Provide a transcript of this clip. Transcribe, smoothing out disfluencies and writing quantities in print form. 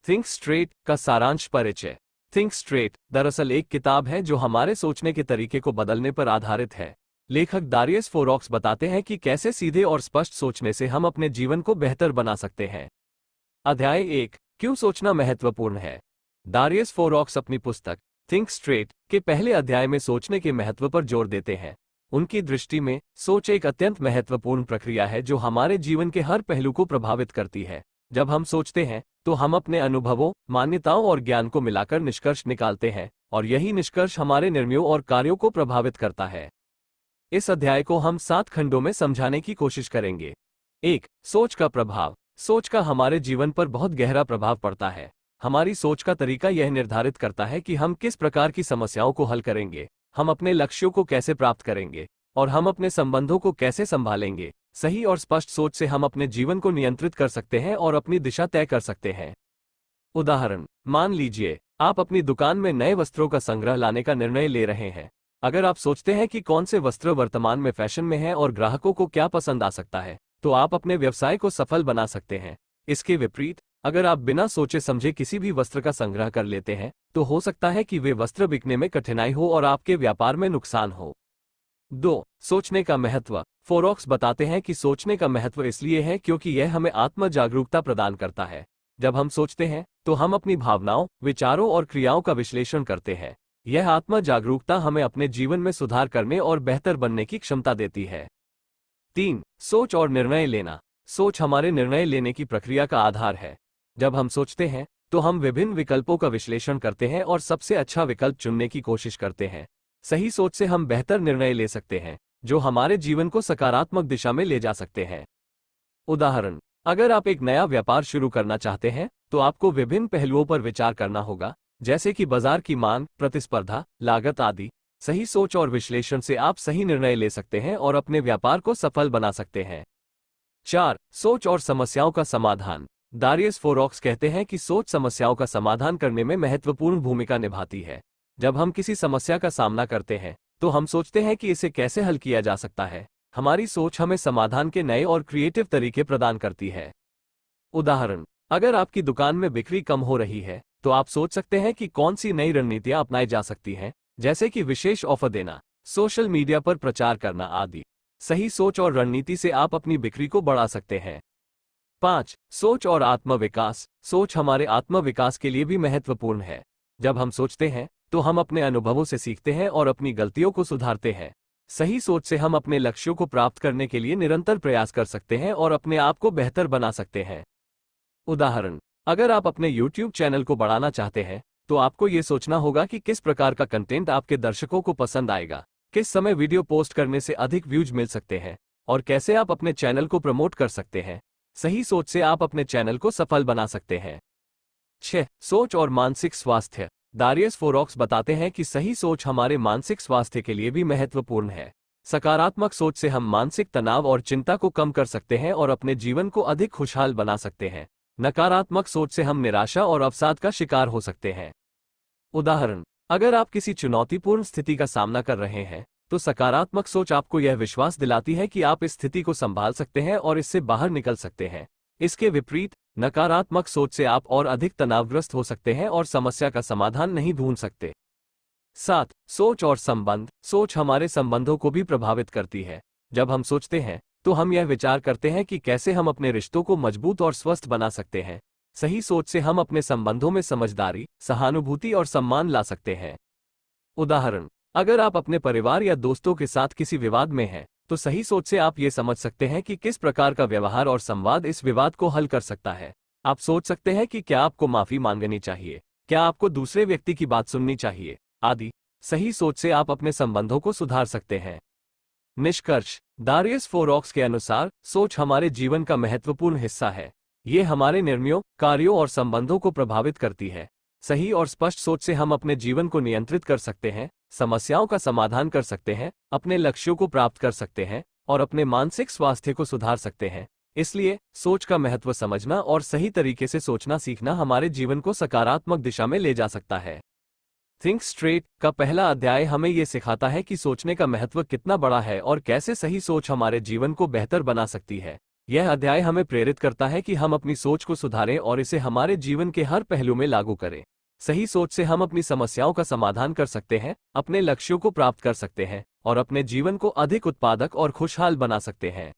Think straight का सारांश परिचय। थिंक स्ट्रेट दरअसल एक किताब है जो हमारे सोचने के तरीके को बदलने पर आधारित है। लेखक दारियस फोरॉक्स बताते हैं कि कैसे सीधे और स्पष्ट सोचने से हम अपने जीवन को बेहतर बना सकते हैं। अध्याय 1, क्यों सोचना महत्वपूर्ण है। दारियस फोरॉक्स अपनी पुस्तक थिंक स्ट्रेट के पहले अध्याय में सोचने के महत्व पर जोर देते हैं। उनकी दृष्टि में सोच एक अत्यंत महत्वपूर्ण प्रक्रिया है जो हमारे जीवन के हर पहलू को प्रभावित करती है। जब हम सोचते हैं तो हम अपने अनुभवों, मान्यताओं और ज्ञान को मिलाकर निष्कर्ष निकालते हैं, और यही निष्कर्ष हमारे निर्णयों और कार्यों को प्रभावित करता है। इस अध्याय को हम 7 खंडों में समझाने की कोशिश करेंगे। 1. सोच का प्रभाव। सोच का हमारे जीवन पर बहुत गहरा प्रभाव पड़ता है। हमारी सोच का तरीका यह निर्धारित करता है कि हम किस प्रकार की समस्याओं को हल करेंगे, हम अपने लक्ष्यों को कैसे प्राप्त करेंगे, और हम अपने संबंधों को कैसे संभालेंगे। सही और स्पष्ट सोच से हम अपने जीवन को नियंत्रित कर सकते हैं और अपनी दिशा तय कर सकते हैं। उदाहरण, मान लीजिए आप अपनी दुकान में नए वस्त्रों का संग्रह लाने का निर्णय ले रहे हैं। अगर आप सोचते हैं कि कौन से वस्त्र वर्तमान में फैशन में हैं और ग्राहकों को क्या पसंद आ सकता है, तो आप अपने व्यवसाय को सफल बना सकते हैं। इसके विपरीत, अगर आप बिना सोचे समझे किसी भी वस्त्र का संग्रह कर लेते हैं, तो हो सकता है कि वे वस्त्र बिकने में कठिनाई हो और आपके व्यापार में नुकसान हो। 2. सोचने का महत्व। फोरॉक्स बताते हैं कि सोचने का महत्व इसलिए है क्योंकि यह हमें आत्म जागरूकता प्रदान करता है। जब हम सोचते हैं तो हम अपनी भावनाओं, विचारों और क्रियाओं का विश्लेषण करते हैं। यह आत्म जागरूकता हमें अपने जीवन में सुधार करने और बेहतर बनने की क्षमता देती है। 3. सोच और निर्णय लेना। सोच हमारे निर्णय लेने की प्रक्रिया का आधार है। जब हम सोचते हैं तो हम विभिन्न विकल्पों का विश्लेषण करते हैं और सबसे अच्छा विकल्प चुनने की कोशिश करते हैं। सही सोच से हम बेहतर निर्णय ले सकते हैं जो हमारे जीवन को सकारात्मक दिशा में ले जा सकते हैं। उदाहरण, अगर आप एक नया व्यापार शुरू करना चाहते हैं तो आपको विभिन्न पहलुओं पर विचार करना होगा, जैसे कि बाजार की मांग, प्रतिस्पर्धा, लागत आदि। सही सोच और विश्लेषण से आप सही निर्णय ले सकते हैं और अपने व्यापार को सफल बना सकते हैं। 4. सोच और समस्याओं का समाधान। दारियस फोरॉक्स कहते हैं कि सोच समस्याओं का समाधान करने में महत्वपूर्ण भूमिका निभाती है। जब हम किसी समस्या का सामना करते हैं तो हम सोचते हैं कि इसे कैसे हल किया जा सकता है। हमारी सोच हमें समाधान के नए और क्रिएटिव तरीके प्रदान करती है। उदाहरण, अगर आपकी दुकान में बिक्री कम हो रही है तो आप सोच सकते हैं कि कौन सी नई रणनीतियां अपनाई जा सकती हैं, जैसे कि विशेष ऑफर देना, सोशल मीडिया पर प्रचार करना आदि। सही सोच और रणनीति से आप अपनी बिक्री को बढ़ा सकते हैं। 5. सोच और आत्मविकास। सोच हमारे आत्मविकास के लिए भी महत्वपूर्ण है। जब हम सोचते हैं तो हम अपने अनुभवों से सीखते हैं और अपनी गलतियों को सुधारते हैं। सही सोच से हम अपने लक्ष्यों को प्राप्त करने के लिए निरंतर प्रयास कर सकते हैं और अपने आप को बेहतर बना सकते हैं। उदाहरण, अगर आप अपने YouTube चैनल को बढ़ाना चाहते हैं तो आपको ये सोचना होगा कि किस प्रकार का कंटेंट आपके दर्शकों को पसंद आएगा, किस समय वीडियो पोस्ट करने से अधिक व्यूज मिल सकते हैं, और कैसे आप अपने चैनल को प्रमोट कर सकते हैं। सही सोच से आप अपने चैनल को सफल बना सकते हैं। 6. सोच और मानसिक स्वास्थ्य। दारियस फोरॉक्स बताते हैं कि सही सोच हमारे मानसिक स्वास्थ्य के लिए भी महत्वपूर्ण है। सकारात्मक सोच से हम मानसिक तनाव और चिंता को कम कर सकते हैं और अपने जीवन को अधिक खुशहाल बना सकते हैं। नकारात्मक सोच से हम निराशा और अवसाद का शिकार हो सकते हैं। उदाहरण, अगर आप किसी चुनौतीपूर्ण स्थिति का सामना कर रहे हैं तो सकारात्मक सोच आपको यह विश्वास दिलाती है कि आप इस स्थिति को संभाल सकते हैं और इससे बाहर निकल सकते हैं। इसके विपरीत, नकारात्मक सोच से आप और अधिक तनावग्रस्त हो सकते हैं और समस्या का समाधान नहीं ढूंढ सकते। 7. सोच और संबंध। सोच हमारे संबंधों को भी प्रभावित करती है। जब हम सोचते हैं तो हम यह विचार करते हैं कि कैसे हम अपने रिश्तों को मजबूत और स्वस्थ बना सकते हैं। सही सोच से हम अपने संबंधों में समझदारी, सहानुभूति और सम्मान ला सकते हैं। उदाहरण, अगर आप अपने परिवार या दोस्तों के साथ किसी विवाद में हैं तो सही सोच से आप ये समझ सकते हैं कि किस प्रकार का व्यवहार और संवाद इस विवाद को हल कर सकता है। आप सोच सकते हैं कि क्या आपको माफी मांगनी चाहिए, क्या आपको दूसरे व्यक्ति की बात सुननी चाहिए आदि। सही सोच से आप अपने संबंधों को सुधार सकते हैं। निष्कर्ष, दारियस फोरॉक्स के अनुसार सोच हमारे जीवन का महत्वपूर्ण हिस्सा है। ये हमारे निर्णयों, कार्यों और संबंधों को प्रभावित करती है। सही और स्पष्ट सोच से हम अपने जीवन को नियंत्रित कर सकते हैं, समस्याओं का समाधान कर सकते हैं, अपने लक्ष्यों को प्राप्त कर सकते हैं और अपने मानसिक स्वास्थ्य को सुधार सकते हैं। इसलिए सोच का महत्व समझना और सही तरीके से सोचना सीखना हमारे जीवन को सकारात्मक दिशा में ले जा सकता है। थिंक स्ट्रेट का पहला अध्याय हमें यह सिखाता है कि सोचने का महत्व कितना बड़ा है और कैसे सही सोच हमारे जीवन को बेहतर बना सकती है। यह अध्याय हमें प्रेरित करता है कि हम अपनी सोच को सुधारें और इसे हमारे जीवन के हर पहलू में लागू करें। सही सोच से हम अपनी समस्याओं का समाधान कर सकते हैं, अपने लक्ष्यों को प्राप्त कर सकते हैं और अपने जीवन को अधिक उत्पादक और खुशहाल बना सकते हैं।